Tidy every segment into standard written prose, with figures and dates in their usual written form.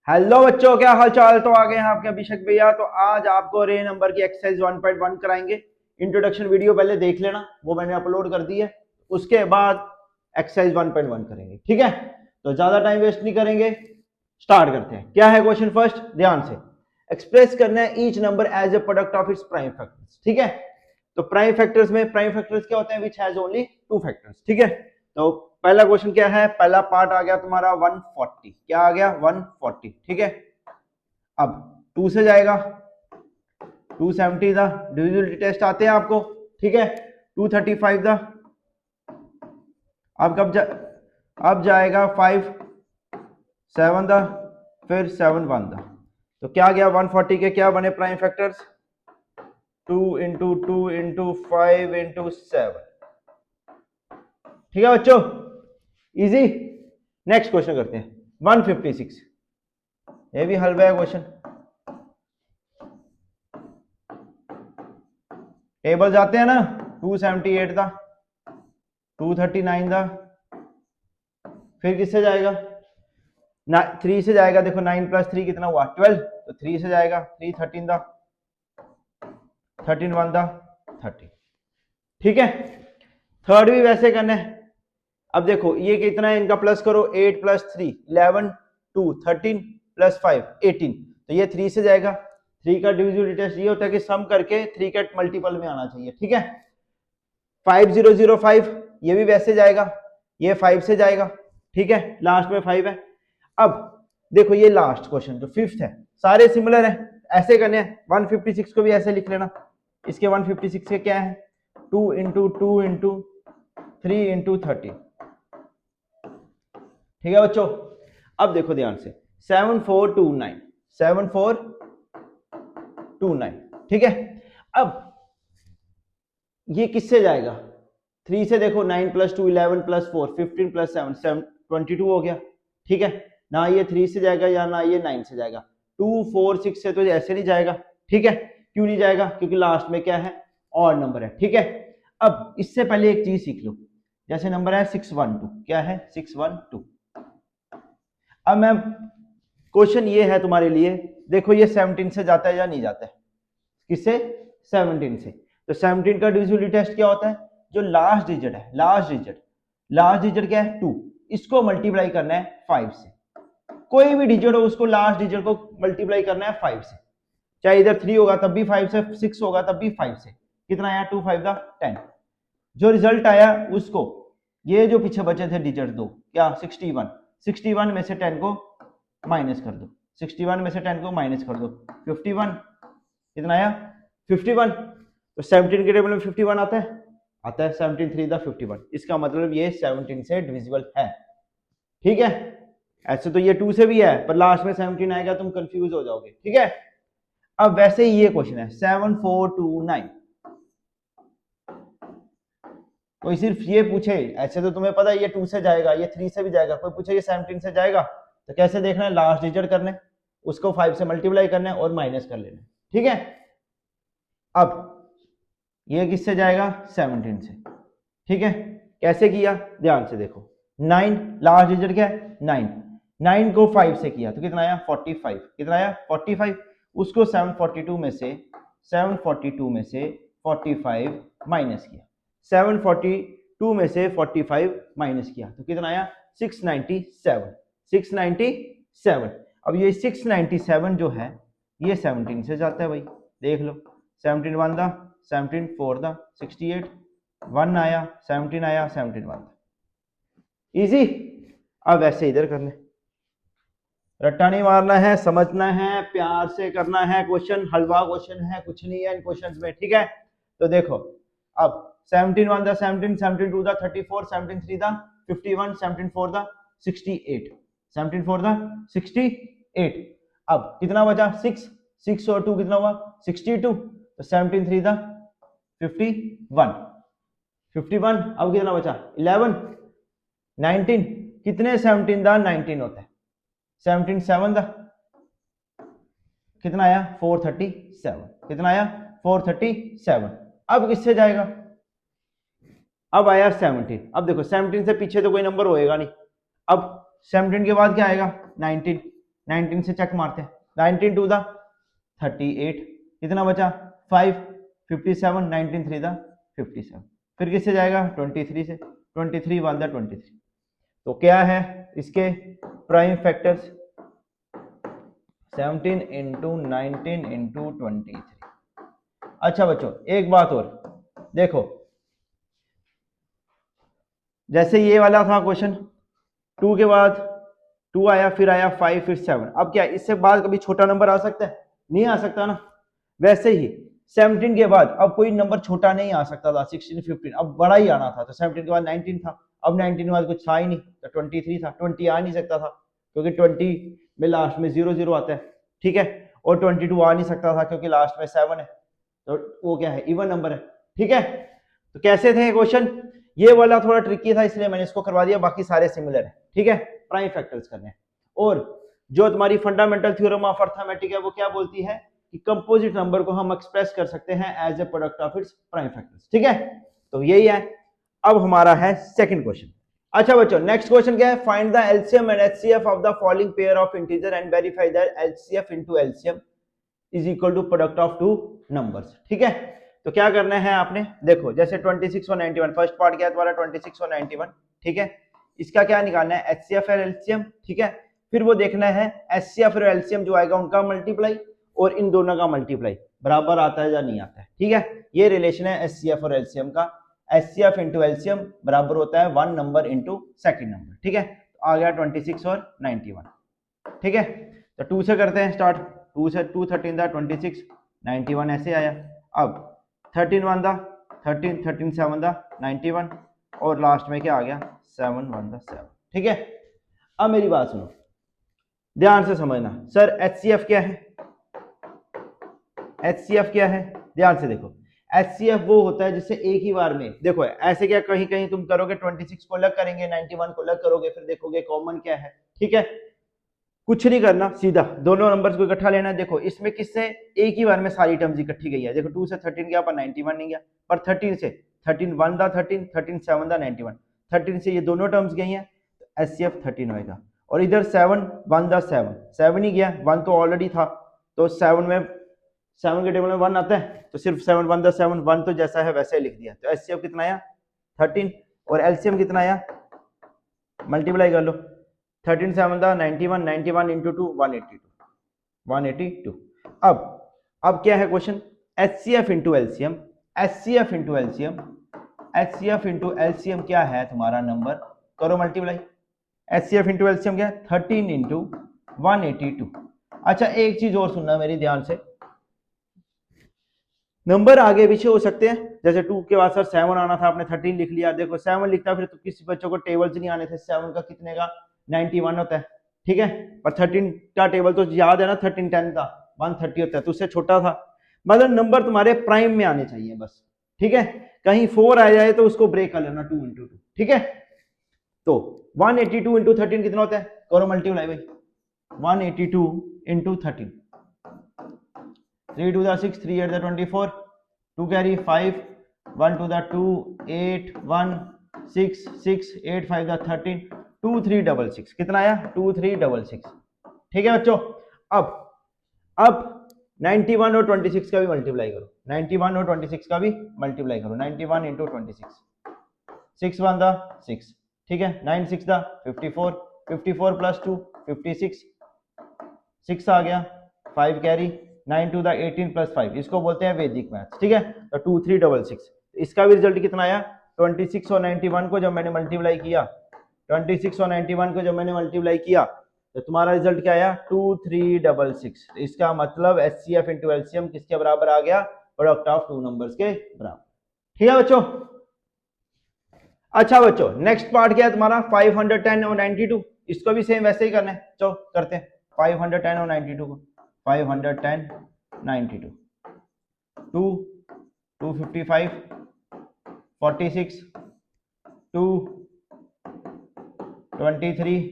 Hello बच्चों, क्या हाल चाल। तो आ गए हैं आपके अभिषेक भैया। तो आज आपको रे नंबर की एक्सरसाइज 1.1 कराएंगे। इंट्रोडक्शन वीडियो पहले देख लेना, वो मैंने अपलोड कर दी है। उसके बाद एक्सरसाइज 1.1 करेंगे, ठीक है। तो ज्यादा टाइम वेस्ट नहीं करेंगे, स्टार्ट करते हैं। क्या है क्वेश्चन? फर्स्ट ध्यान से एक्सप्रेस करना है each number as a product of its prime factors, ठीक है। तो प्राइम फैक्टर्स में प्राइम फैक्टर्स क्या होते हैं? Which has only two factors, ठीक है। तो पहला क्वेश्चन क्या है? पहला पार्ट आ गया तुम्हारा 140। क्या आ गया? 140, ठीक है। अब 2 से जाएगा 270 दा डिविजिबिलिटी टेस्ट आते हैं आपको, ठीक है। 235 दा अब अब जाएगा 5 7 दा, फिर 7 1 दा। तो क्या गया? 140 के क्या बने prime factors? 2 into 2 into 5 into 7, ठीक है बच्चों, इजी। नेक्स्ट क्वेश्चन करते हैं 156। ये भी हलवा है क्वेश्चन। टेबल जाते हैं ना, 278 था, 239 था, फिर किससे जाएगा? 3 से जाएगा। देखो 9 प्लस 3 कितना हुआ? 12। तो 3 से जाएगा 3 13 था, 13 1 था 30, ठीक है। थर्ड भी वैसे करना है। अब देखो ये कितना है, इनका प्लस करो। 8 प्लस 3 11, 2 13 प्लस 5 18। तो ये 3 से जाएगा। 3 का डिविजिबिलिटी टेस्ट ये होता है कि सम करके 3 के मल्टीपल में आना चाहिए, ठीक है। 5005 ये भी वैसे जाएगा, ये 5 से जाएगा, ठीक है। लास्ट में 5 है। अब देखो ये लास्ट क्वेश्चन जो फिफ्थ है, सारे सिमिलर है, ऐसे करने हैं। 156 को भी ऐसे लिख लेना। इसके 156 के क्या है? 2 इंटू 2 इंटू 3 इंटू 30, ठीक है बच्चों। अब देखो ध्यान से 7429 7429, ठीक है। अब ये किससे जाएगा? 3 से देखो 9 प्लस 2 11 प्लस 4 15 प्लस 7 7 22 हो गया, ठीक है। ना ये 3 से जाएगा या ना ये 9 से जाएगा। 2 4 6 से तो ऐसे नहीं जाएगा, ठीक है। क्यों नहीं जाएगा? क्योंकि लास्ट में क्या है? ऑड नंबर है, ठीक है। अब इससे पहले एक चीज सीख लो, जैसे नंबर है 612। क्या है? 612। अब मैं क्वेश्चन ये है तुम्हारे लिए, देखो ये 17 से जाता है या नहीं जाता है? किससे? 17 से। तो 17 का डिविजिबिलिटी टेस्ट क्या होता है? जो लास्ट डिजिट है, लास्ट डिजिट क्या है? 2। इसको मल्टीप्लाई करना है 5 से। कोई भी डिजिट हो उसको लास्ट डिजिट को मल्टीप्लाई करना है 5 से। चाहे इधर 3 होगा तब भी 5 से, 6 होगा तब भी 5 से। कितना आया? 2 5 10। जो रिजल्ट आया उसको, ये जो पीछे बचे थे डिजिट दो, क्या? 61। 61 में से 10 को माइनस कर दो, 61 में से 10 को माइनस कर दो, 51। कितना आया? 51। तो 17 के टेबल में 51 आता है, 17 3 दा 51। इसका मतलब ये 17 से डिविजिबल है, ठीक है। ऐसे तो ये 2 से भी है, पर लास्ट में 17 आएगा, तुम कंफ्यूज हो जाओगे, ठीक है। अब वैसे ही ये क्वेश्चन है 7429। कोई सिर्फ ये पूछे, ऐसे तो तुम्हें पता है ये 2 से जाएगा, ये 3 से भी जाएगा, कोई पूछे ये 17 से जाएगा, तो कैसे देखना है? लास्ट डिजिट करने, उसको 5 से मल्टीप्लाई करना है और माइनस कर लेना, ठीक है। अब ये किससे जाएगा? 17 से, ठीक है। कैसे किया? ध्यान से देखो। 9 लास्ट डिजिट क्या है? 9। 9 को 5 से किया तो कितना आया? 45। कितना आया? 45। उसको 742 में से 45 माइनस किया, 742 में से 45 माइनस किया तो कितना आया? 697। 697। अब ये 697 जो है ये 17 से जाता है भाई, देख लो। 17 1 दा, 17 4 दा 68, 1 आया, 17 आया, 17 1 दा। इजी। अब वैसे इधर करने, रट्टा नहीं मारना है, समझना है, प्यार से करना है। क्वेश्चन हलवा क्वेश्चन है, कुछ नहीं है इन क्वेश्चंस में, ठीक है। तो देखो अब 17 1 दा 17, 17 2 दा 34, 17 3 दा 51, 17 4 दा 68, 17 4 दा 68। अब कितना बचा? 6। 6 और 2 कितना हुआ? 62। तो 17 3 दा 51, 51। अब कितना बचा? 11, 19। कितने 17 दा 19 होता है? 17 7 दा कितना आया? 437। कितना आया? 437। अब किससे जाएगा? अब आया 17। अब देखो 17 से पीछे तो कोई नंबर होएगा नहीं। अब 17 के बाद क्या आएगा? 19। 19 से चेक मारते हैं, 19 टू द 38, कितना बचा 5, 57, 19 3 द 57, फिर किससे जाएगा 23 से, 23 1 द 23। तो क्या है इसके प्राइम फैक्टर्स 17 इंटू 19 इंटू 23। अच्छा बच्चों एक बात और देखो, जैसे ये वाला था क्वेश्चन 2 के बाद 2 आया, फिर आया 5, फिर 7, अब क्या इससे बाद कभी छोटा नंबर आ सकता है? नहीं आ सकता ना। वैसे ही 17 के बाद अब कोई नंबर छोटा नहीं आ सकता था, 16 15 अब बड़ा ही आना था, तो 17 के बाद 19 था, अब 19 के बाद कुछ था ही नहीं, तो 23 था, 20 आ नहीं सकता था क्योंकि 20 में लास्ट में 0 0 आता है, ठीक है, और 22 आ नहीं सकता था क्योंकि लास्ट में 7 है, तो वो क्या है इवन नंबर है, ठीक है। तो कैसे थे क्वेश्चन, ये वाला थोड़ा ट्रिकी था इसलिए मैंने इसको करवा दिया, बाकी सारे सिमिलर है, ठीक है, प्राइम फैक्टर्स करने। और जो तुम्हारी फंडामेंटल थ्योरम ऑफ अर्थमेटिक है वो क्या बोलती है कि कंपोजिट नंबर को हम एक्सप्रेस कर सकते हैं as a product of its prime factors, ठीक है। तो यही है। अब हमारा है सेकंड क्वेश्चन। अच्छा बच्चों नेक्स्ट क्वेश्चन क्या है, find the LCM and HCF of the following pair of integer and verify that LCF into LCM is equal to product of two numbers, ठीक है। तो क्या करना है आपने, देखो जैसे 26 और 91, फर्स्ट पार्ट क्या है तुम्हारा 26 और 91, ठीक है, इसका क्या निकालना है एचसीएफ और एलसीएम, ठीक है। फिर वो देखना है एचसीएफ और एलसीएम जो आएगा उनका मल्टीप्लाई और इन दोनों का मल्टीप्लाई बराबर आता है या नहीं आता है, ठीक है। ये रिलेशन है एचसीएफ और एलसीएम का, एचसीएफ इंटू एलसीएम बराबर होता है 1 नंबर इंटू सेकेंड नंबर, ठीक है। तो आ गया 26 और 91, ठीक है। तो 2 से करते हैं स्टार्ट, 2 से 2 13 था 26, 91 ऐसे आया। अब 13 1 था 13, 13 7 था 91 और लास्ट में क्या आ गया 7 1 था 7, ठीक है। अब मेरी बात सुनो ध्यान से समझना, सर एचसीएफ क्या है, एचसीएफ क्या है, ध्यान से देखो, एचसीएफ वो होता है जिससे एक ही बार में, देखो ऐसे क्या कहीं कहीं तुम करोगे 26 को अलग करेंगे 91 को अलग करोगे, फिर देखोगे कॉमन क्या है, ठीक है। कुछ नहीं करना, सीधा दोनों नंबर्स को इकट्ठा लेना है। देखो इसमें किससे एक ही बार में सारी टर्म्स इकट्ठी गई है, देखो 2 से 13 गया पर 91 नहीं गया, पर 13 से 13 1 था 13, 13 7 था 91, 13 से ये दोनों टर्म्स गई हैं तो एचसीएफ 13 होएगा। और इधर 7 1 था 7, 7 ही गया, 1 तो ऑलरेडी था, तो 7 में 7 के टेबल में 1 आता है, तो सिर्फ 7 1 था 7, 1 तो जैसा है वैसे ही लिख दिया, तो एचसीएफ कितना आया 13 और एलसीएम कितना आया, मल्टीप्लाई कर लो, 13 7 था 91, 91 इंटू 2 182, 182। अब क्या है question, HCF into LCM, HCF into LCM, HCF into LCM क्या है तुम्हारा नंबर, करो मल्टीप्लाई, एचसीएफ इंटू एलसीएम क्या है 13 इंटू 182। अच्छा एक चीज और सुनना मेरी ध्यान से, नंबर आगे पीछे हो सकते हैं, जैसे 2 के बाद सर 7 आना था आपने 13 लिख लिया, देखो 7 लिखता फिर तो किसी बच्चों को टेबल्स नहीं आने थे, 7 का कितने का 91 होता है, ठीक है, पर 13 का टेबल तो याद है ना 13 10 का 130 होता है, तो उससे छोटा था, मतलब नंबर तुम्हारे प्राइम में आने चाहिए बस, ठीक है। कहीं 4 आ जाए तो उसको ब्रेक कर लेना 2 इंटू 2, ठीक है। तो 182 इंटू 13 कितना होता है, करो मल्टीप्लाई भाई, 182 into 13, 3 2 the 6, 3 8 the 24, 2 carry 5, 1 2 the 2, 8 1 6 6 8 5 the 13, 2 3 6 6, कितना आया 2 3 6 6, ठीक है बच्चों। अब 91 और 26 का भी मल्टीप्लाई करो, 91 और 26 का भी मल्टीप्लाई करो, 91 इंटू 26, 6 1 था 6, ठीक है, 9 6 था 54, 54 प्लस 2 56, 6 आ गया, 5 कैरी, 9 टू द 18 प्लस 5, इसको बोलते हैं वैदिक मैथ्स, ठीक है। तो 2 3 6 6, इसका भी रिजल्ट कितना आया 26 और 91 को जब मैंने मल्टीप्लाई किया, 26 और 91 को जब मैंने मल्टीप्लाई किया तो तुम्हारा रिजल्ट क्या आया 2 3 6 6, इसका मतलब एचसीएफ इंटू एलसीएम किसके बराबर आ गया, प्रोडक्ट ऑफ टू नंबर्स के बराबर, ठीक है बच्चों। अच्छा बच्चों नेक्स्ट पार्ट क्या है तुम्हारा 510 और 92, इसको भी सेम वैसे ही करना है, चलो करते हैं 510 और 92 को, 510 92, 2 255 46 2 23,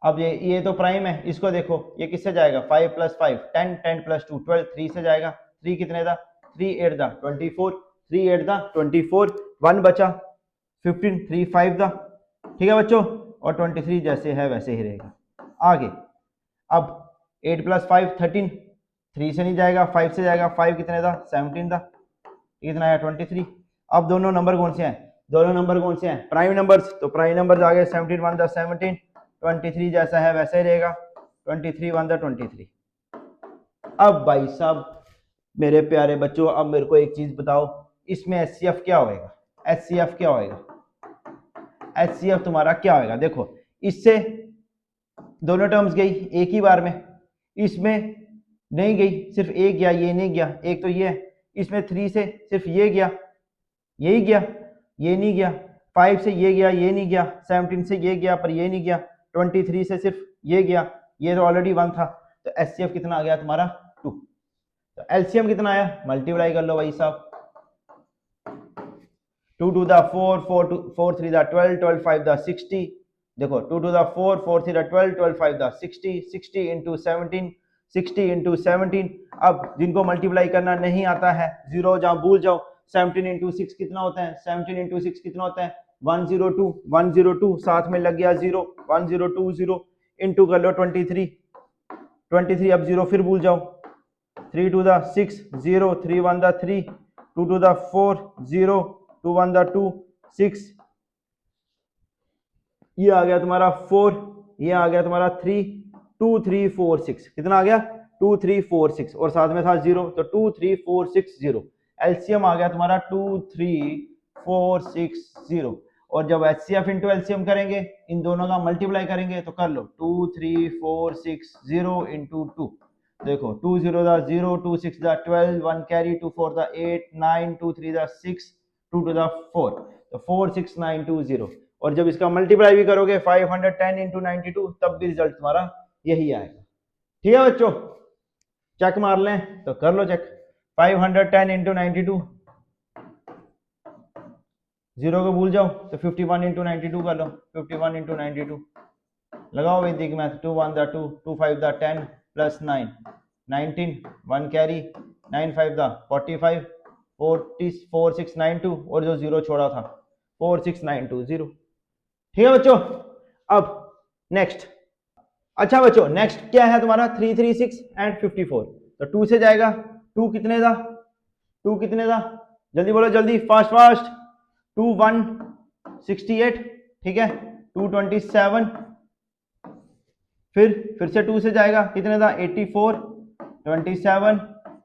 अब ये तो प्राइम है, इसको देखो ये किससे जाएगा 5 प्लस 5 10, 10 प्लस 2 12, 3 से जाएगा, 3 कितने था 3 8 था 24, 3 8 था 24, 1 बचा 15, 3 5 था, ठीक है बच्चों, और 23 जैसे है वैसे ही रहेगा। आगे अब 8 + 5 13, 3 से नहीं जाएगा, 5 से जाएगा। 5 कितने था? 17 था। कितना आया? 23। अब दोनों नंबर कौन से हैं? दोनों नंबर कौन से हैं? Prime numbers. तो प्राइम नंबर्स आ गए 17 1 द 17, 23 जैसा है वैसा ही रहेगा, 23 1 द 23। अब भाई साहब मेरे प्यारे बच्चों, अब मेरे को एक चीज बताओ, इसमें एचसीएफ क्या होएगा? एचसीएफ क्या होएगा? एचसीएफ तुम्हारा क्या होएगा? देखो इससे दोनों टर्म्स गई एक ही बार में, इसमें नहीं गई, सिर्फ एक गया, ये नहीं गया, एक तो ये है। इसमें 3 से सिर्फ ये गया, यही गया, ये नहीं गया। 5 से ये गया, ये नहीं गया। 17 से ये गया पर ये नहीं गया। 23 से सिर्फ ये गया, ये तो ऑलरेडी 1 था। तो एचसीएफ कितना आ गया तुम्हारा? 2। तो एलसीएम कितना आया? मल्टीप्लाई कर लो भाई साहब। 2 to the 4, 4 3 the 12, 12 5 the 60। देखो 2 to the 4, 4 3 the 12, 12 5 the 60, 60 into 17, 60 into 17। अब जिनको मल्टीप्लाई करना नहीं आता है, जीरो हो जाओ, भूल जाओ। 17 into 6 कितना होता है? 17 into 6 कितना होता है? 102, 102 साथ में लग गया 0, 1020 इंटू कर लो 23, 23 अब 0 फिर भूल जाओ। 3 to the 6 0, 3 1 the 3, 2 to the 4 0, 2 1 the 2 6, ये आ गया तुम्हारा 4, ये आ गया तुम्हारा 3, 2 3 4 6। कितना आ गया? 2 3 4 6 और साथ में था 0, तो 2 3 4 6 0। एलसीएम आ गया तुम्हारा 2 3 4 6 0। और जब एचसीएफ इंटू एलसीएम करेंगे, इन दोनों का मल्टीप्लाई करेंगे, तो कर लो 2 3 4 6 0 इंटू 2। देखो 2 0 दा 0, 2 6 दा 12, 1 कैरी, 2 4 दा 8, 9, 2 3 दा 6, 2 to the 4, तो 4 6 9 2 0। और जब इसका मल्टीप्लाई भी करोगे 510 इंटू 92, तब भी रिजल्ट तुम्हारा यही आएगा। ठीक है बच्चों, चेक मार लें तो कर लो चेक। 510 इंटू 92, जीरो को भूल जाओ तो 51 इंटू 92 कर लो। 51 इंटू 92 लगाओ वैदिक math. 2 1 the 2, 2 5 the 10 plus 9 19, 1 carry, 9 5 the 45, 4 6 9 2 और जो जीरो छोड़ा था 4 6 9 2 0। ठीक है बच्चों, अब नेक्स्ट। अच्छा बच्चों नेक्स्ट क्या है तुम्हारा? 3 3 6 एंड 54। तो 2 से जाएगा, 2 कितने था? 2 कितने था? जल्दी बोलो जल्दी, फास्ट फास्ट। 2 1 68, ठीक है। 2 27, फिर से 2 से जाएगा, कितने था? 84, 27,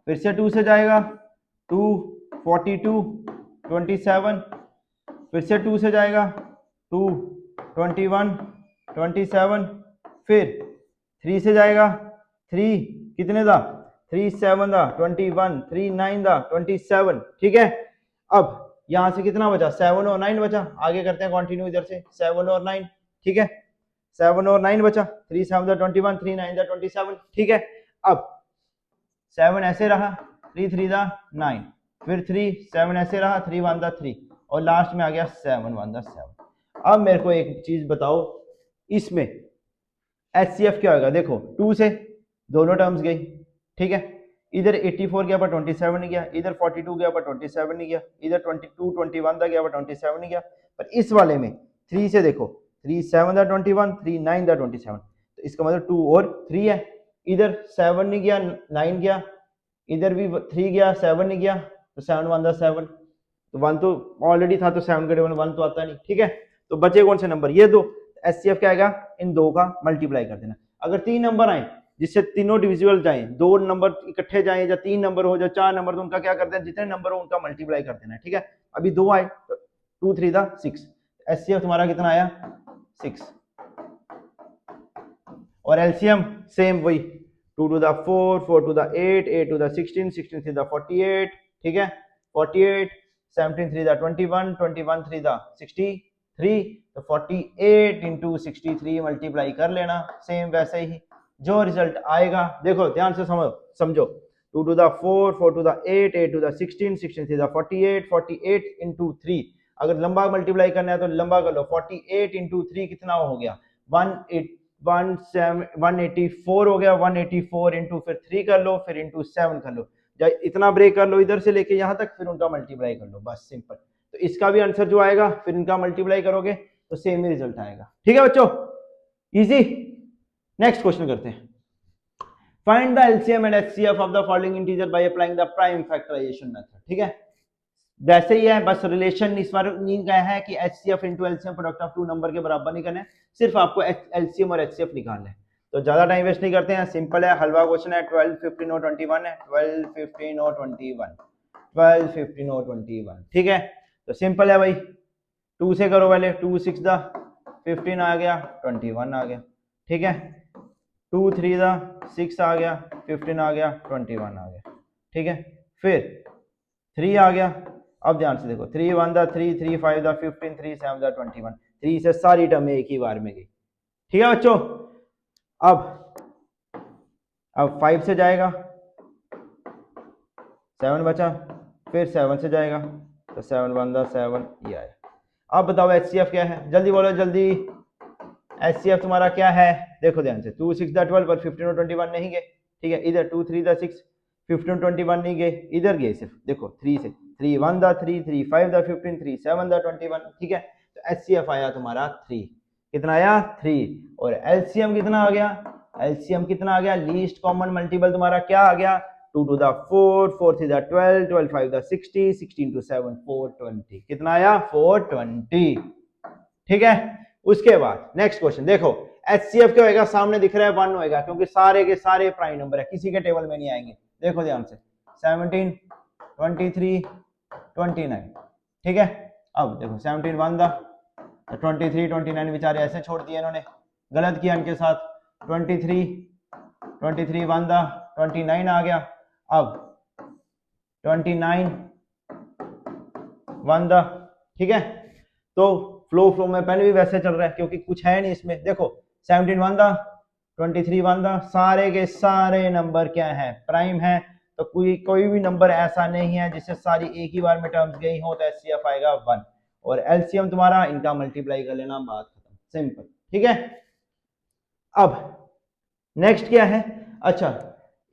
फिर से 2 से जाएगा 2 42, 27, फिर से 2 से जाएगा 2 21, 27, फिर 3 से जाएगा 3 कितने था? 3 7 था 21, 3 9 था 27। ठीक है, अब यहां से कितना बचा? 7 और 9 बचा। आगे करते हैं कंटिन्यू इधर से, 7 और 9। ठीक है, 7 और 9 बचा। 3 7 था 21, 3 9 था 27। ठीक है, अब 7 ऐसे रहा, 3 3 था 9, फिर 3 7 ऐसे रहा, 3 1 था 3 और लास्ट में आ गया 7 1 था 7। अब मेरे को एक चीज बताओ, इसमें एचसीएफ क्या होगा? देखो 2 से दोनों टर्म्स गई, ठीक है। इधर 84 गया पर 27 नहीं गया, इधर 42 गया पर 27 नहीं गया, इधर 22 21 था गया पर 27 नहीं गया। पर इस वाले में 3 से देखो, 3 7 था 21, 3 9 था 27, तो इसका मतलब 2 और 3 है। इधर 7 नहीं गया, 9 गया, इधर भी 3 गया, 7 नहीं गया, तो 7 1 था 7, तो 1 तो ऑलरेडी था, तो 7 के टेबल 1 तो आता नहीं। ठीक है, तो बचे कौन से नंबर? ये दो। एचसीएफ क्या आएगा? इन दो का मल्टीप्लाई कर देना। अगर 3 नंबर आए जिससे तीनों डिविजिबल जाए, 2 नंबर इकट्ठे जाए, या 3 नंबर हो, या 4 नंबर, तो उनका क्या करते हैं? जितने नंबर हो उनका मल्टीप्लाई कर देना है। ठीक है, अभी 2 आए तो 2 3 था 6, एचसीएफ तुम्हारा कितना आया? 6। और एलसीएम सेम वही, 2 to the 4, 4 to the 8, 8 to the 16, 16 3 the 48। ठीक है, 48, 17 3 the 21, 21 3 the 63, तो 48 इंटू 63 मल्टीप्लाई कर लेना। सेम वैसे ही जो रिजल्ट आएगा, देखो ध्यान से समझो। 2 to the 4, 4 to the 8, 8 to the 16, 16 3 the 48, 48 into 3। अगर लंबा मल्टीप्लाई करना है तो लंबा कर लो। 48 इंटू 3 कितना हो गया? 184 हो गया। 184 इंटू फिर 3 कर लो, फिर इंटू 7 कर लो, इतना ब्रेक कर लो इधर से लेके यहां तक, फिर उनका मल्टीप्लाई कर लो, बस सिंपल। तो इसका भी आंसर जो आएगा, फिर इनका मल्टीप्लाई करोगे तो सेम ही रिजल्ट आएगा। ठीक है बच्चों, इजी। नेक्स्ट क्वेश्चन करते हैं, find the LCM and HCF of the following integer by applying the prime factorisation method. ठीक है, वैसे ही है, बस रिलेशन इस बार नहीं कहा है कि HCF into LCM product of two number के बराबर नहीं करना है, सिर्फ आपको एलसीएम और एचसीएफ निकालना है। तो ज्यादा टाइम वेस्ट नहीं करते हैं, सिंपल है, हलवा क्वेश्चन है। 12, 15 और 21 है, 12, 15 और 21, 12, 15 और 21। ठीक है, तो सिंपल है भाई, 2 से करो पहले, 2 6 दा 15 आ गया, 21 आ गया। ठीक है, 2 3 दा 6 आ गया, 15 आ गया, 21 आ गया। ठीक है, फिर 3 आ गया, अब ध्यान से देखो, 3 1 दा 3, 3 5 दा 15, 3 7 दा 21, 3 से सारी टर्म एक ही बार में गई। ठीक है बच्चों, अब 5 से जाएगा, 7 बचा, फिर 7 से जाएगा, तो 7 1 दा 7, ये आया। अब बताओ एचसीएफ क्या है, जल्दी बोलो जल्दी, एचसीएफ तुम्हारा क्या है, देखो ध्यान से, 2 6 दा 12 पर 15 और 21 नहीं गए। ठीक है, इधर 2 3 दा 6, 15 21 नहीं गए, इधर गए सिर्फ, देखो 3 से, 3 1 दा 3, 3 5 दा 15, 3 7 दा 21। ठीक है, तो एचसीएफ आया तुम्हारा 3, कितना आया 3। और एलसीएम कितना आ गया, एलसीएम कितना आ गया, लीस्ट कॉमन मल्टीपल तुम्हारा क्या आ गया, 2 to the 4, 4 3 the 12, 12 5 the 60, 16 to 7 420, कितना आया 420। ठीक है, उसके बाद नेक्स्ट क्वेश्चन देखो, एचसीएफ क्या होएगा, सामने दिख रहा है 1 होएगा, क्योंकि सारे के सारे प्राइम नंबर है, किसी के टेबल में नहीं आएंगे। देखो ध्यान से, 17 23 29। ठीक है, अब देखो 17 1 दा 23 29 बेचारे ऐसे छोड़ दिए इन्होंने, गलत किया इनके साथ, 23 1 दा 29 आ गया, अब 29 1 दा। ठीक है, तो फ्लो में पहले भी वैसे चल रहा है, क्योंकि कुछ है नहीं इसमें। देखो 17 1 दा 23 1 दा, सारे के सारे नंबर क्या है, प्राइम है, तो कोई भी नंबर ऐसा नहीं है जिससे सारी एक ही बार में टर्म्स गई हो, तो एचसीएफ आएगा 1। और एलसीएम तुम्हारा इनका मल्टीप्लाई कर लेना, बात खत्म, सिंपल। ठीक है, अब नेक्स्ट क्या है, अच्छा,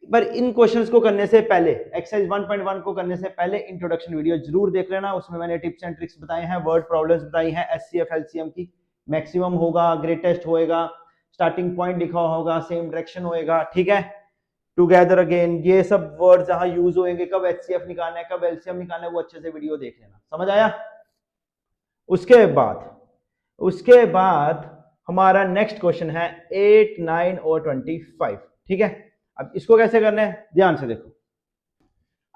पर इन क्वेश्चंस को करने से पहले, एक्सरसाइज 1.1 को करने से पहले इंट्रोडक्शन वीडियो जरूर देख लेना, उसमें मैंने टिप्स एंड ट्रिक्स बताए हैं, वर्ड प्रॉब्लम्स बताई हैं, एचसीएफ एलसीएम की, मैक्सिमम होगा, ग्रेटेस्ट होएगा, स्टार्टिंग पॉइंट लिखा होगा, सेम डायरेक्शन होएगा। ठीक है, टुगेदर अगेन, ये सब वर्ड जहां यूज होंगे, कब एचसीएफ निकालना है, कब एलसीएम निकालना है, वो अच्छे से वीडियो देख लेना, समझ आया। उसके बाद हमारा नेक्स्ट क्वेश्चन है 8 9 और 25। ठीक है, अब इसको कैसे करना है, ध्यान से देखो।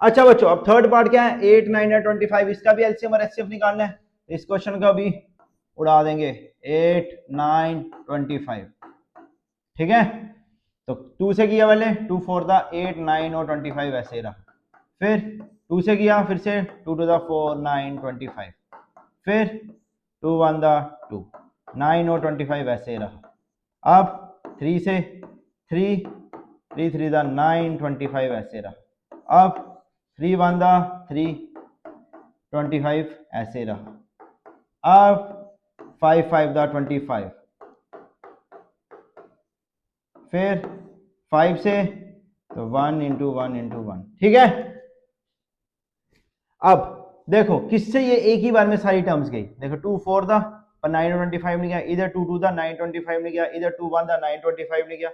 अच्छा बच्चों, अब थर्ड पार्ट क्या है, 8 9 और 25, इसका भी एलसीएम और एचसीएफ निकालना है, इस क्वेश्चन का भी उड़ा देंगे, 8 9 25। ठीक है, तो 2 से किया पहले, 2 4 दा 8 9 और 25 ऐसे ही रहा, फिर 2 से किया, फिर से 2 to the 4 9 25, फिर 2 1 दा 2 9 और 25 ऐसे ही रहा, अब 3 से 3 3 3 दा 9 25 ऐसे रहा, अब 3 1 दा 3 25 ऐसे रहा, अब 5 5 दा 25, फिर 5 से तो 1 into 1 into 1। ठीक है, अब देखो किससे ये एक ही बार में सारी टर्म्स गई, देखो 2 4 दा पर 9 और 25 नहीं गया, इधर 2 2 दा 9 25 नहीं गया, इधर 2 1 दा 9 25 नहीं गया,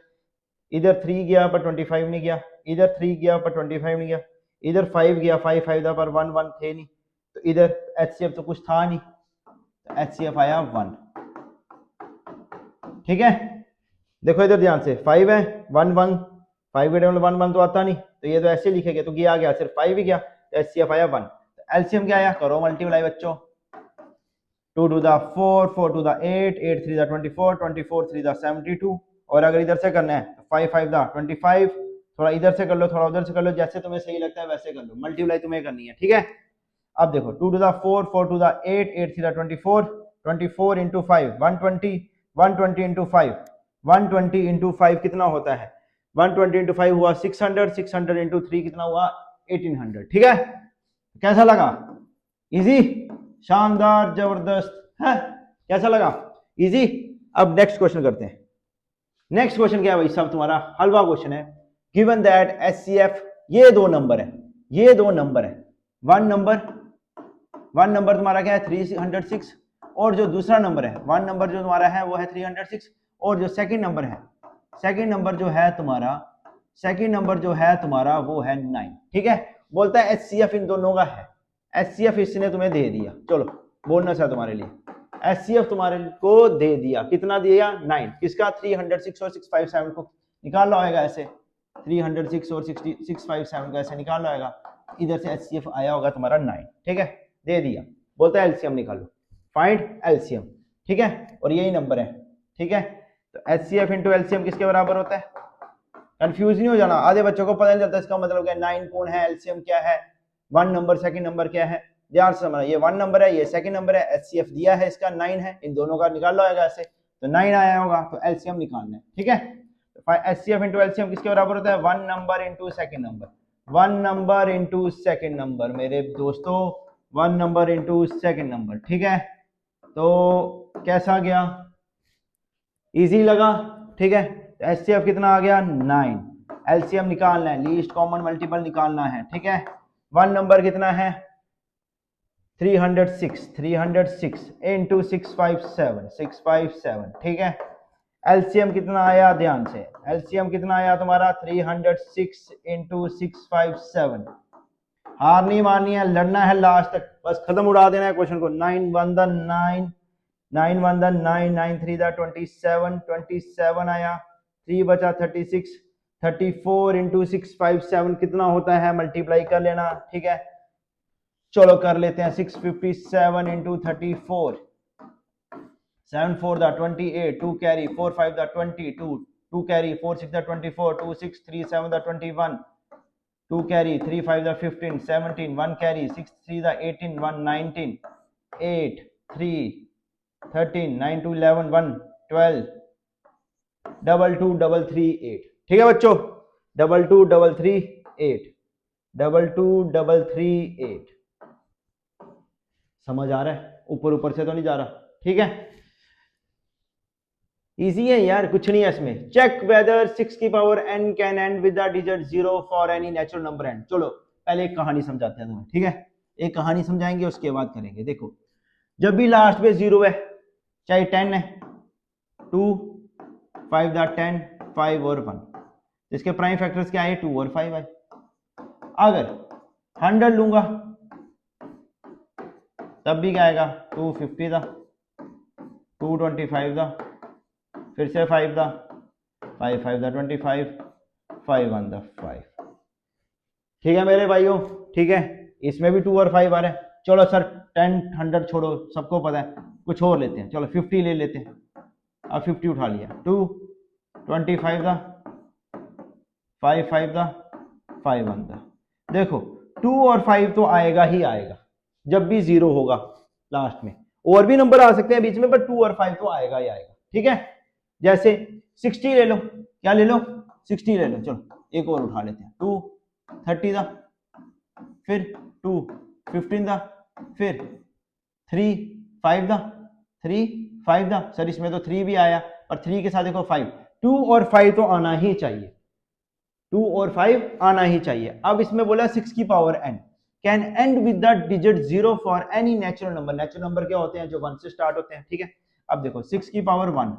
इधर 3 गया पर 25 नहीं गया, इधर 3 गया पर 25 नहीं गया, इधर 5 गया 5 5 दा पर 1 1 थे नहीं, तो इधर एचसीएफ तो कुछ था नहीं, तो एचसीएफ आया 1। ठीक है, देखो इधर ध्यान से, 5 है 1 1, 5 के टेबल 1 1 तो आता नहीं, तो ये तो ऐसे लिखेंगे, तो ये आ गया सिर्फ 5 ही गया, तो एचसीएफ आया 1। तो एलसीएम क्या आया, करो मल्टीप्लाई बच्चों, 2 to the 4 4 to the 8 8 3 the 24 24 3 the 72, और अगर इधर से करना है तो 5 5 दा 25, थोड़ा इधर से कर लो, थोड़ा उधर से कर लो, जैसे तुम्हें सही लगता है वैसे कर लो, मल्टीप्लाई तुम्हें करनी है। ठीक है, अब देखो 2 to the 4 4 to the 8 8 3 the 24 24 into 5 120 120 into 5 120 into 5 कितना होता है, 120 into 5 हुआ 600 600 into 3 कितना हुआ 1800। ठीक है, कैसा लगा, इजी, शानदार, जबरदस्त है, कैसा लगा, इजी। अब नेक्स्ट क्वेश्चन करते हैं, नेक्स्ट क्वेश्चन क्या है भाई साहब, तुम्हारा हलवा क्वेश्चन है, गिवन दैट एचसीएफ, ये दो नंबर है, ये दो नंबर है, वन नंबर तुम्हारा क्या है 306, और जो दूसरा नंबर है, वन नंबर जो तुम्हारा है वो है 306, और जो सेकंड नंबर है सेकंड नंबर जो है तुम्हारा, सेकंड नंबर जो है तुम्हारा वो है 9, ठीक है। बोलता है HCF इन दोनों का है, HCF इसने तुम्हें दे दिया, चलो बोनस है तुम्हारे लिए, HCF तुम्हारे को दे दिया, कितना दिया 9, किसका 306 और 657 को निकाल लो आएगा ऐसे, 306 और 657 का ऐसे निकाल लो आएगा, इधर से HCF आया होगा तुम्हारा 9, ठीक है, दे दिया। बोलता है LCM निकालो, फाइंड LCM, ठीक है, और यही नंबर है, ठीक है। तो HCF इंटू LCM किसके बराबर होता है, कंफ्यूज नहीं हो जाना, आधे बच्चों को पता नहीं चलता इसका मतलब क्या, 9 कौन है, LCM क्या है, 1 नंबर सेकंड नंबर क्या है, ध्यान से समझना, ये 1 नंबर है, ये सेकंड नंबर है, HCF दिया है इसका 9 है, इन दोनों का निकाल लो आएगा ऐसे, तो 9 आया होगा, तो LCM निकालना है, ठीक है। तो HCF इंटू LCM किसके बराबर होता है, 1 number into second number, 1 number into second number मेरे दोस्तों, 1 नंबर इंटू सेकंड नंबर, ठीक है। तो कैसा गया, इजी लगा, ठीक है। तो HCF कितना आ गया 9, LCM निकालना है, लीस्ट कॉमन मल्टीपल निकालना है, ठीक है। 1 नंबर कितना है 306 इंटू 657, ठीक है। LCM कितना आया, ध्यान से LCM कितना आया तुम्हारा 306 इंटू 657, हार नहीं मारनी है, लड़ना है लास्ट तक, बस खत्म उड़ा देना है क्वेश्चन को। 9 1 द 9, 9 1 द 9, 9 3 द 27 आया, 3 बचा 36, 34 इंटू 657 कितना होता है, मल्टीप्लाई कर लेना, ठीक है। चलो कर लेते हैं, 657 into 34, 7 4 the 28, 2 carry, 4 5 the 22, 2 carry, 4 6 the 24, 2 6 3 7 the 21, 2 carry, 3 5 the 15, 17, 1 carry, 6 3 the 18, 1 19, 8 3 13, 9 2 11, 1 12, 2 2 3 3 8, ठीक है बच्चों, 2 2 3 3 8, 2 2 3 3 8, समझ आ रहा है, ऊपर ऊपर से तो नहीं जा रहा, ठीक है। इजी है यार, कुछ नहीं है इसमें। चेक वेदर 6 की power n can and with the digit 0 for any natural number n। चलो पहले एक कहानी समझाते हैं तुम्हें, ठीक है, एक कहानी समझाएंगे उसके बाद करेंगे। देखो जब भी लास्ट में 0 है, चाहे 10 है, 2 5 द 10, 5 और 1, इसके प्राइम फैक्टर्स क्या है 2 और 5 है। अगर 100 लूंगा तब भी क्या आएगा 250 था, 225 था, फिर से 5 था, 5 5 था 25, 5 1 था 5, ठीक है मेरे भाइयों, ठीक है। इसमें भी 2 और 5 आ रहे हैं। चलो सर 10 100 छोड़ो, सबको पता है, कुछ और लेते हैं, चलो 50 ले लेते हैं। अब 50 उठा लिया, 2 25 था, 5 5 था, 5 1 था। देखो 2 और 5 तो आएगा ही आएगा जब भी 0 होगा लास्ट में, और भी नंबर आ सकते हैं बीच में, पर 2 और 5 तो आएगा ही आएगा, ठीक है। जैसे 60 ले लो, क्या ले लो 60 ले लो, चलो एक और उठा लेते हैं, 2 30 था, फिर 2 15 था, फिर 3 5 था, 3 5 था, सर इसमें तो 3 भी आया, और 3 के साथ देखो 5, 2 और 5 तो आना ही चाहिए, 2 और 5 आना ही चाहिए। अब इसमें बोला 6 की power n can and with the digit 0 for any natural number. Natural number क्या होते हैं, जो 1 से स्टार्ट होते हैं, ठीक है। अब देखो 6 की पावर 1,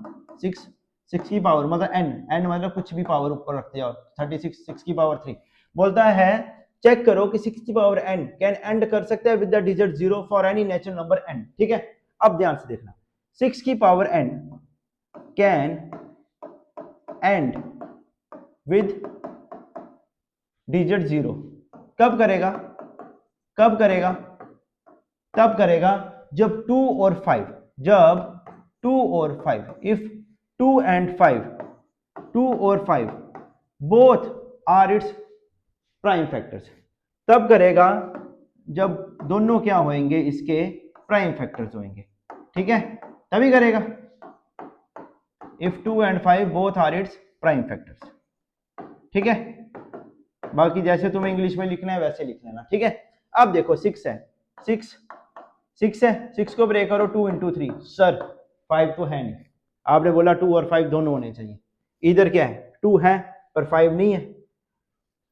6 की पावर मतलब n मतलब कुछ भी पावर ऊपर रखते जाओ, 36, 6 की पावर 3। बोलता है चेक करो कि 6 की पावर n कैन एंड कर सकता है with the digit 0 for any natural number n, ठीक है। अब ध्यान से देखना, 6 की power n can and with digit 0, कब करेगा, कब करेगा, तब करेगा जब 2 और 5, जब 2 और 5, इफ 2 and 5, 2 और 5 both are its prime factors, तब करेगा जब दोनों क्या होंगे, इसके प्राइम फैक्टर्स होंगे, ठीक है, तभी करेगा। If 2 and 5 both are its prime factors, ठीक है। बाकी जैसे तुम्हें इंग्लिश में लिखना है वैसे लिख लेना, ठीक है। अब देखो 6 है, 6 है, 6 को ब्रेक करो, 2 into 3, सर 5 तो है नहीं, आपने बोला 2 और 5 दोनों होने चाहिए, इधर क्या है 2 है पर 5 नहीं है।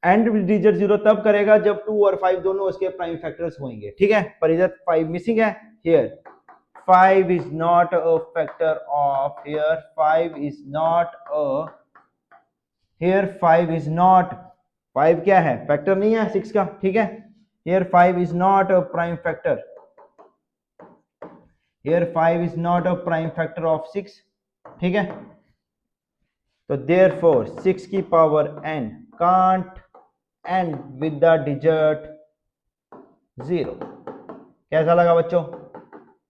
एंड डिजिट 0 तब करेगा जब 2 और 5 दोनों उसके प्राइम फैक्टर्स होंगे, ठीक है, पर इधर 5 मिसिंग है, here 5 is not a factor of, here 5 is not a here 5 is not, 5 क्या है, फैक्टर नहीं है 6 का, ठीक है। Here 5 is not a prime factor, here 5 is not a prime factor of 6, ठीक है। तो देयरफॉर 6 की power n can't and with the digit 0। कैसा लगा बच्चों,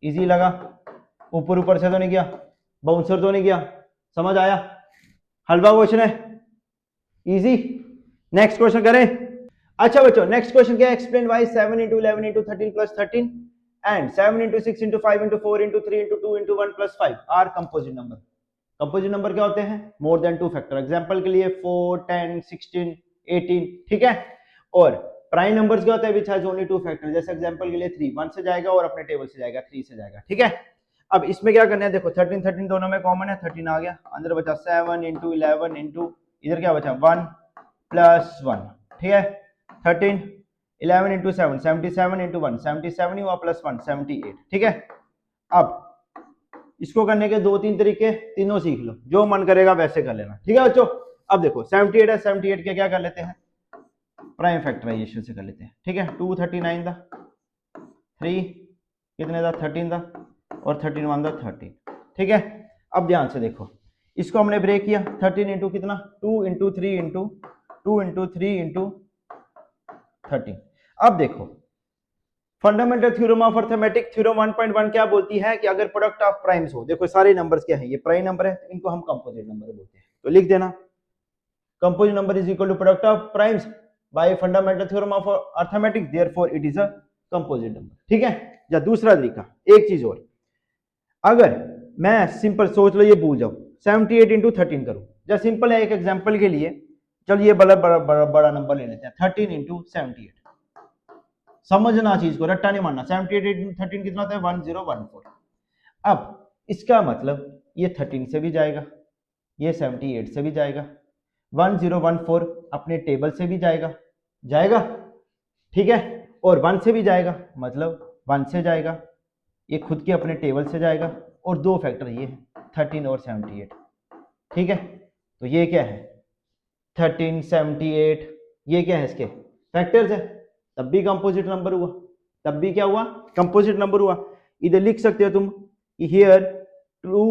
इजी लगा, ऊपर ऊपर से तो नहीं गया, बाउंसर तो नहीं गया, समझ आया, हलवा क्वेश्चन है, इजी। नेक्स्ट क्वेश्चन करें। अच्छा बच्चों नेक्स्ट क्वेश्चन क्या है, explain why 7 into 11 into 13 plus 13 and 7 into 6 into 5 into 4 into 3 into 2 into 1 plus 5 are composite number. Composite number क्या होते हैं, more than two factor, example के लिए 4 10 16 18, ठीक है। और प्राइम नंबर्स क्या होते हैं, which has only two factor, जैसे एग्जांपल के लिए 3 1 से जाएगा और अपने टेबल से जाएगा 3 से जाएगा, ठीक है। अब इसमें क्या करना है, देखो 13 13 दोनों में कॉमन है, 13 आ गया, अंदर बचा 7 into 11 into इधर क्या बचा 1 plus 1, ठीक है। 13 11 into 7 77 into 1 77 ही हुआ प्लस 1 78, ठीक है। अब इसको करने के दो तीन तरीके, तीनों सीख लो, जो मन करेगा वैसे कर लेना, ठीक है बच्चों। अब देखो 78 है, 78 के क्या कर लेते हैं, प्राइम फैक्टराइजेशन से कर लेते हैं, ठीक है। 2 39 था, 3 कितने था 13 था, और 13 1 था 13, ठीक है। अब ध्यान से देखो, इसको हमने ब्रेक किया, 13 इंटू कितना 2 इंटू 3 इंटू 2 इंटू 3 इंटू 13। अब देखो fundamental theorem of arithmetic theorem 1.1 क्या बोलती है कि अगर प्रोडक्ट ऑफ प्राइम्स हो, देखो सारे नंबर्स क्या है, ये प्राइम नंबर है, तो इनको हम कंपोजिट नंबर बोलते हैं, तो लिख देना composite number is equal to product of primes by fundamental theorem of arithmetic, therefore it is a composite number, ठीक है। या दूसरा तरीका, एक चीज और, अगर मैं सिंपल सोच लो, ये भूल जाओ, 78 इंटू 13 करूं, जब सिंपल है, एक एग्जांपल के लिए चल ये बड़ा नंबर ले लेते हैं, 13 इंटू 78, समझना चीज को, रट्टा नहीं मारना, 78 इंटू 13 कितना होता है 1014। अब इसका मतलब ये 13 से भी जाएगा, ये 78 से भी जाएगा, 1014 अपने टेबल से भी जाएगा, जाएगा, ठीक है, और 1 से भी जाएगा, मतलब 1 से जाएगा, ये खुद के अपने टेबल से जाएगा, और दो फैक्टर ये है 13 और 78, ठीक है। तो ये क्या है 13 78, ये क्या है इसके फैक्टर्स है, तब भी कंपोजिट नंबर हुआ, तब भी क्या हुआ कंपोजिट नंबर हुआ। इधर लिख सकते हो तुम कि हियर 2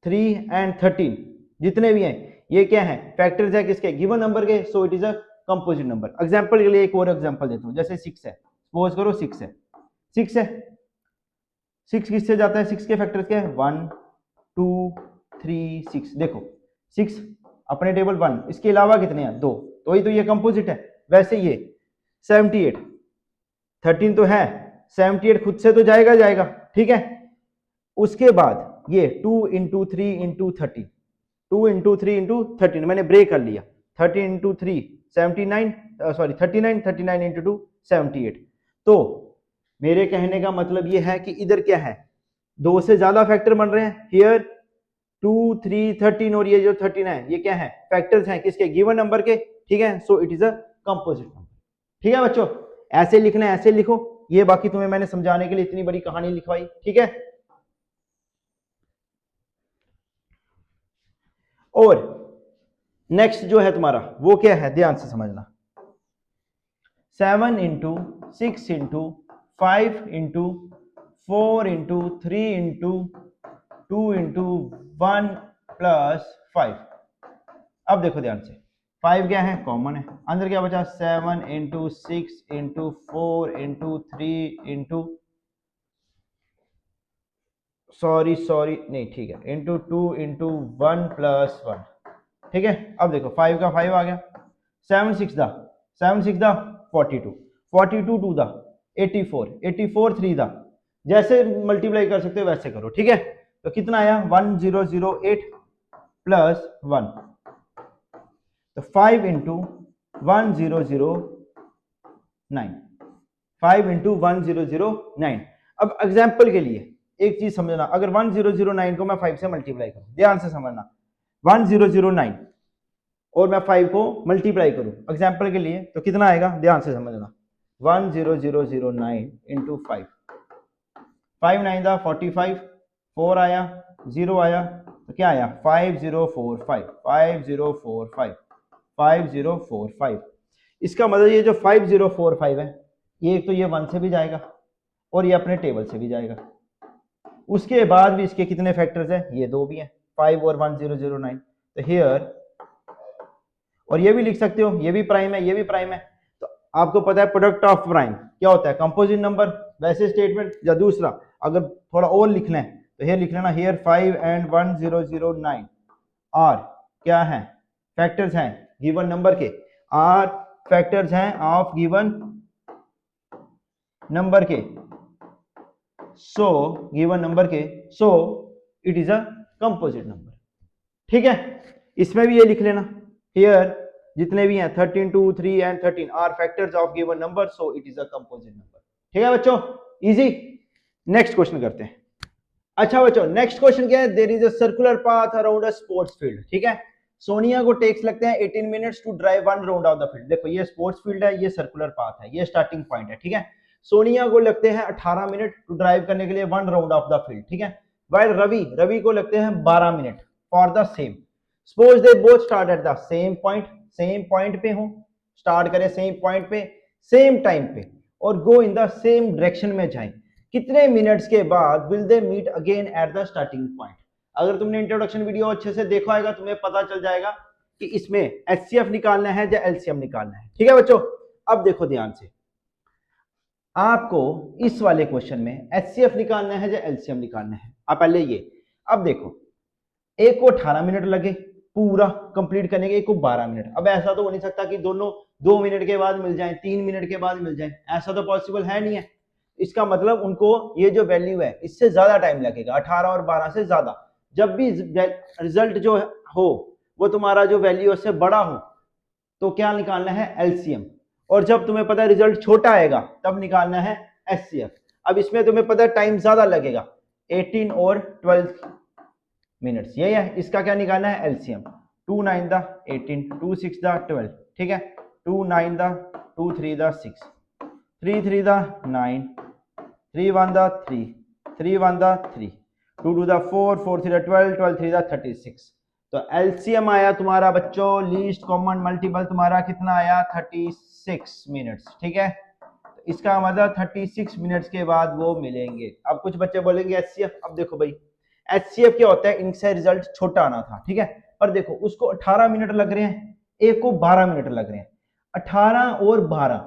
3 एंड 13 जितने भी हैं ये क्या है फैक्टर्स है किसके, गिवन नंबर के, सो it is a composite number. Example के लिए एक और एग्जांपल देता हूं, जैसे 6 है, सपोज करो 6 है, 6 है, 6 किससे जाता है, 6 के फैक्टर्स क्या है 1 2 3 6, देखो 6 अपने टेबल 1, इसके अलावा कितने हैं 2, तो ही तो ये कंपोजिट है। वैसे ये 78 13 तो है, 78 खुद से तो जाएगा जाएगा, ठीक है। उसके बाद ये 2 इंटू 3 इंटू 30, 2 इंटू 3 इंटू 13 मैंने ब्रेक कर लिया, 13 इंटू 3 79, सॉरी 39 39 इंटू 2 78। तो मेरे कहने का मतलब ये है कि इधर क्या है, दो से ज्यादा फैक्टर बन रहे हैं, हियर 2 3 13 और ये जो 13 है ये क्या है फैक्टर्स हैं किसके, गिवन नंबर के, ठीक है। सो it is a composite number, ठीक है बच्चों। ऐसे लिखना है, ऐसे लिखो, ये बाकी तुम्हें मैंने समझाने के लिए इतनी बड़ी कहानी लिखवाई, ठीक है। और नेक्स्ट जो है तुम्हारा वो क्या है, ध्यान से समझना, 7 into 6 into 5 into 4 into 3 into 2 into 1 plus 5। अब देखो ध्यान से, 5 क्या है कॉमन है, अंदर क्या बचा 7 into 6 into 4 into 3 into sorry नहीं ठीक है इंटू 2 इंटू 1 प्लस 1, ठीक है। अब देखो 5 का 5 आ गया, 7 6 दा 42 42 2 दा 84 84 3 दा, जैसे मल्टीप्लाई कर सकते हो वैसे करो, ठीक है। तो कितना आया 1008 प्लस 1, तो 5 इंटू 1009, 5 इंटू 1009। अब एग्जाम्पल के लिए एक चीज समझना, अगर 1009 को मैं 5 से मल्टीप्लाई करूं, ध्यान से समझना, 1009 और मैं 5 को मल्टीप्लाई करूं एग्जाम्पल के लिए, तो कितना आएगा ध्यान से समझना, 10009 इंटू 5, 5 9 था 45, 4 आया 0 आया, तो क्या आया 5045 5045, 5045। इसका मतलब ये जो 5045 है, ये एक तो ये 1 से भी जाएगा और ये अपने टेबल से भी जाएगा। उसके बाद भी इसके कितने फैक्टर्स हैं, ये 2 भी हैं, 5 और 1009। तो हियर, और ये भी लिख सकते हो, ये भी प्राइम है, ये भी प्राइम है। तो आपको पता है प्रोडक्ट ऑफ प्राइम क्या होता है, कंपोजिट नंबर, वैसे स्टेटमेंट। या दूसरा अगर थोड़ा और लिखना है तो ये लिख लेना, हियर 5 and 1009 और क्या है, फैक्टर्स हैं गिवन नंबर के, आर फैक्टर्स हैं ऑफ गिवन नंबर के, सो गिवन नंबर के, सो it is a composite number. ठीक है, इसमें भी ये लिख लेना, हियर जितने भी हैं 13, 2, 3 and 13 are factors of given number, so it is a composite number. ठीक है बच्चों, इजी। नेक्स्ट क्वेश्चन करते हैं। अच्छा बच्चों, नेक्स्ट क्वेश्चन क्या है, there is a circular path around a sports field. ठीक है, सोनिया को टेक्स लगते हैं 18 minutes to drive 1 round of the field. देखो ये स्पोर्ट्स फील्ड है, ये सर्कुलर पाथ है, ये स्टार्टिंग पॉइंट है। ठीक है, सोनिया को लगते हैं 18 मिनट टू ड्राइव करने के लिए 1 राउंड ऑफ द फील्ड। ठीक है, वाइल रवि को लगते हैं 12 minute for the same. Suppose they both start at the same point पे हो, स्टार्ट करें सेम पॉइंट पे सेम टाइम पे और go in the same direction में जाएं, कितने मिनट्स के बाद will they meet again at the starting point. अगर तुमने इंट्रोडक्शन वीडियो अच्छे से देखा होगा तुम्हें पता चल जाएगा कि इसमें एचसीएफ निकालना है या एलसीएम निकालना है। ठीक है बच्चों, अब देखो ध्यान से, आपको इस वाले क्वेश्चन में एचसीएफ निकालना है या एलसीएम निकालना है। आप पहले ये, अब देखो, एक को 18 मिनट लगे पूरा कंप्लीट करने के, एक को 12 मिनट। अब ऐसा तो हो नहीं सकता कि दोनों 2 मिनट के बाद मिल जाएं, 3 मिनट के बाद मिल जाएं, ऐसा तो पॉसिबल है नहीं है। इसका मतलब उनको ये जो वैल्यू है इससे ज्यादा टाइम लगेगा, 18 और 12 से ज्यादा। जब भी रिजल्ट जो हो वो तुम्हारा जो वैल्यू उससे बड़ा हो तो क्या निकालना है, एलसीएम। और जब तुम्हें पता है रिजल्ट छोटा आएगा तब निकालना है एचसीएफ। अब इसमें तुम्हें पता है टाइम ज्यादा लगेगा, 18 और 12 मिनट्स, ये है। इसका क्या निकालना है, एलसीएम। 2 9 the 18, 2 6 the 12। ठीक है, 2 9 the 2 3 the 6, 3 3 the 9, 3 1 the 3, 3 1 the 3, 2 2 the 4, 4 3 the 12, 12 3 the 36। तो एलसीएम आया तुम्हारा बच्चों, लीस्ट कॉमन मल्टीपल तुम्हारा कितना आया, 36 मिनट्स। ठीक है, तो इसका मतलब 36 मिनट्स के बाद वो मिलेंगे। अब कुछ बच्चे बोलेंगे एचसीएफ। अब देखो भाई, एचसीएफ क्या होता है, इनसे रिजल्ट छोटा आना था। ठीक है, पर देखो उसको 18 मिनट लग रहे हैं, एक को 12 मिनट लग रहे हैं। 18 और 12,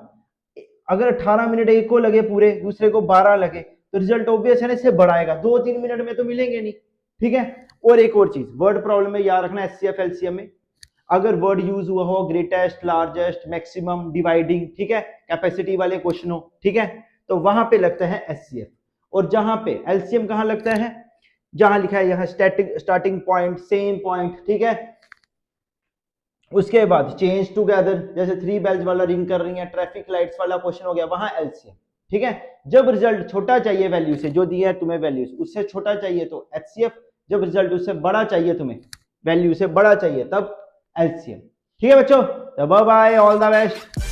अगर 18 मिनट एक को लगे पूरे, दूसरे को 12 लगे, तो रिजल्ट ऑब्वियस है इससे बढ़ाएगा, 2-3 मिनट में तो मिलेंगे नहीं। ठीक है, और एक और चीज वर्ड प्रॉब्लम में याद रखना, एचसीएफ एलसीएम में अगर वर्ड यूज हुआ हो ग्रेटेस्ट, लार्जेस्ट, मैक्सिमम, डिवाइडिंग, ठीक है, कैपेसिटी वाले क्वेश्चन हो, ठीक है, तो वहां पे लगता है एचसीएफ। और जहां पे एलसीएम कहां लगता है, जहां लिखा है यहाँ स्टार्टिंग पॉइंट, सेम पॉइंट। ठीक है, उसके बाद चेंज टुगेदर, जैसे 3 बेल्स वाला रिंग कर रही है, ट्रैफिक लाइट्स वाला क्वेश्चन हो गया, वहां एलसीएम। ठीक है, जब रिजल्ट छोटा चाहिए वैल्यू से, जो दिया है तुम्हें वैल्यूज उससे छोटा चाहिए तो एचसीएफ, जब रिजल्ट उससे बड़ा चाहिए तुम्हें, वैल्यू से बड़ा चाहिए तब एलसीएम। ठीक है बच्चों, तो bye bye, all the best.